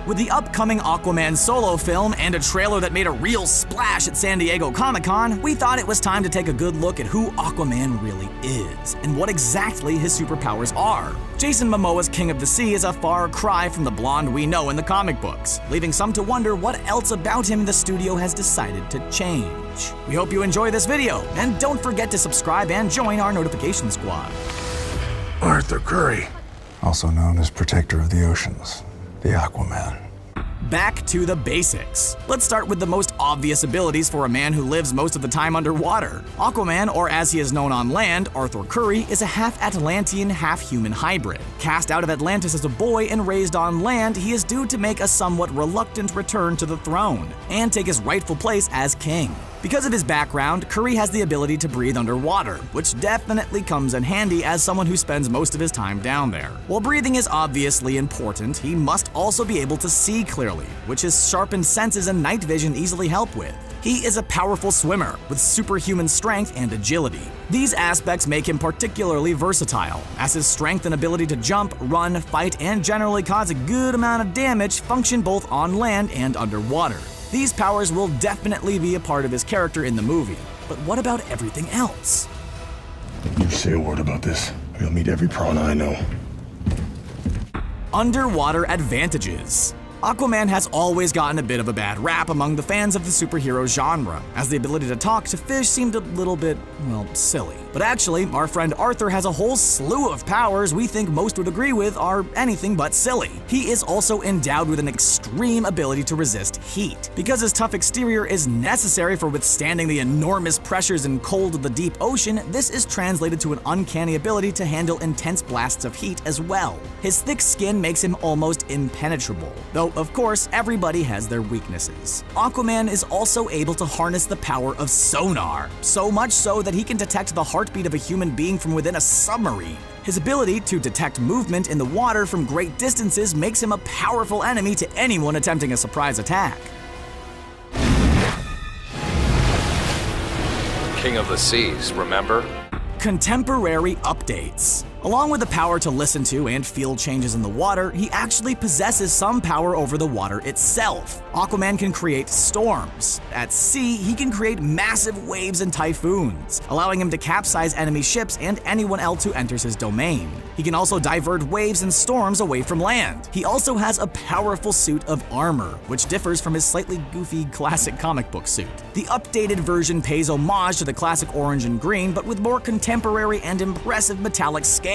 With the upcoming Aquaman solo film and a trailer that made a real splash at San Diego Comic-Con, we thought it was time to take a good look at who Aquaman really is, and what exactly his superpowers are. Jason Momoa's King of the Sea is a far cry from the blonde we know in the comic books, leaving some to wonder what else about him the studio has decided to change. We hope you enjoy this video, and don't forget to subscribe and join our notification squad. Arthur Curry, also known as Protector of the Oceans, the Aquaman. Back to the basics. Let's start with the most obvious abilities for a man who lives most of the time underwater. Aquaman, or as he is known on land, Arthur Curry, is a half-Atlantean, half-human hybrid. Cast out of Atlantis as a boy and raised on land, he is due to make a somewhat reluctant return to the throne, and take his rightful place as king. Because of his background, Curry has the ability to breathe underwater, which definitely comes in handy as someone who spends most of his time down there. While breathing is obviously important, he must also be able to see clearly, which his sharpened senses and night vision easily help with. He is a powerful swimmer with superhuman strength and agility. These aspects make him particularly versatile, as his strength and ability to jump, run, fight, and generally cause a good amount of damage function both on land and underwater. These powers will definitely be a part of his character in the movie, but what about everything else? You say a word about this, you'll meet every piranha I know. Underwater advantages. Aquaman has always gotten a bit of a bad rap among the fans of the superhero genre, as the ability to talk to fish seemed a little bit, well, silly. But actually, our friend Arthur has a whole slew of powers we think most would agree with are anything but silly. He is also endowed with an extreme ability to resist heat. Because his tough exterior is necessary for withstanding the enormous pressures and cold of the deep ocean, this is translated to an uncanny ability to handle intense blasts of heat as well. His thick skin makes him almost impenetrable, though of course everybody has their weaknesses. Aquaman is also able to harness the power of sonar, so much so that he can detect the heartbeat of a human being from within a submarine. His ability to detect movement in the water from great distances makes him a powerful enemy to anyone attempting a surprise attack. King of the Seas, remember? Contemporary updates. Along with the power to listen to and feel changes in the water, he actually possesses some power over the water itself. Aquaman can create storms. At sea, he can create massive waves and typhoons, allowing him to capsize enemy ships and anyone else who enters his domain. He can also divert waves and storms away from land. He also has a powerful suit of armor, which differs from his slightly goofy classic comic book suit. The updated version pays homage to the classic orange and green, but with more contemporary and impressive metallic scales.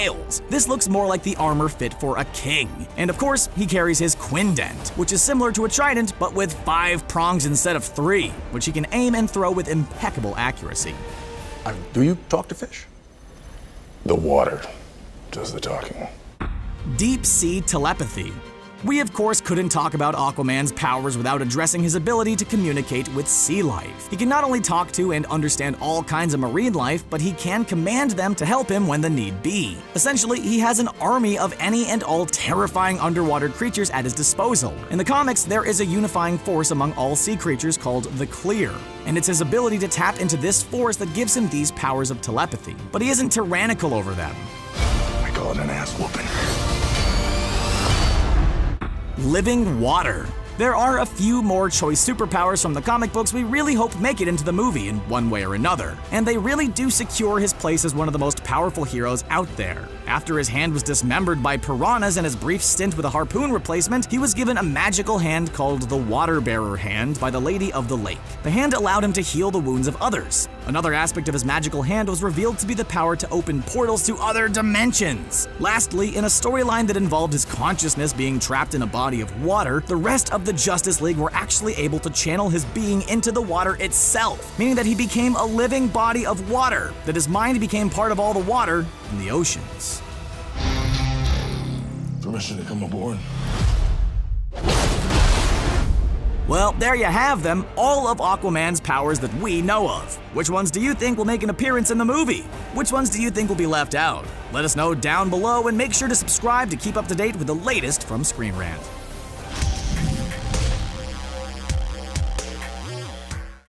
This looks more like the armor fit for a king. And of course, he carries his Quindent, which is similar to a trident but with 5 prongs instead of 3, which he can aim and throw with impeccable accuracy. Do you talk to fish? The water does the talking. Deep Sea Telepathy. We of course couldn't talk about Aquaman's powers without addressing his ability to communicate with sea life. He can not only talk to and understand all kinds of marine life, but he can command them to help him when the need be. Essentially, he has an army of any and all terrifying underwater creatures at his disposal. In the comics, there is a unifying force among all sea creatures called the Clear, and it's his ability to tap into this force that gives him these powers of telepathy. But he isn't tyrannical over them. I call it an ass whooping. Living water. There are a few more choice superpowers from the comic books we really hope make it into the movie in one way or another, and they really do secure his place as one of the most powerful heroes out there. After his hand was dismembered by piranhas and his brief stint with a harpoon replacement, he was given a magical hand called the Water Bearer Hand by the Lady of the Lake. The hand allowed him to heal the wounds of others. Another aspect of his magical hand was revealed to be the power to open portals to other dimensions. Lastly, in a storyline that involved his consciousness being trapped in a body of water, the rest of the Justice League were actually able to channel his being into the water itself, meaning that he became a living body of water, that his mind became part of all the water in the oceans. Permission to come aboard? Well, there you have them, all of Aquaman's powers that we know of. Which ones do you think will make an appearance in the movie? Which ones do you think will be left out? Let us know down below and make sure to subscribe to keep up to date with the latest from ScreenRant.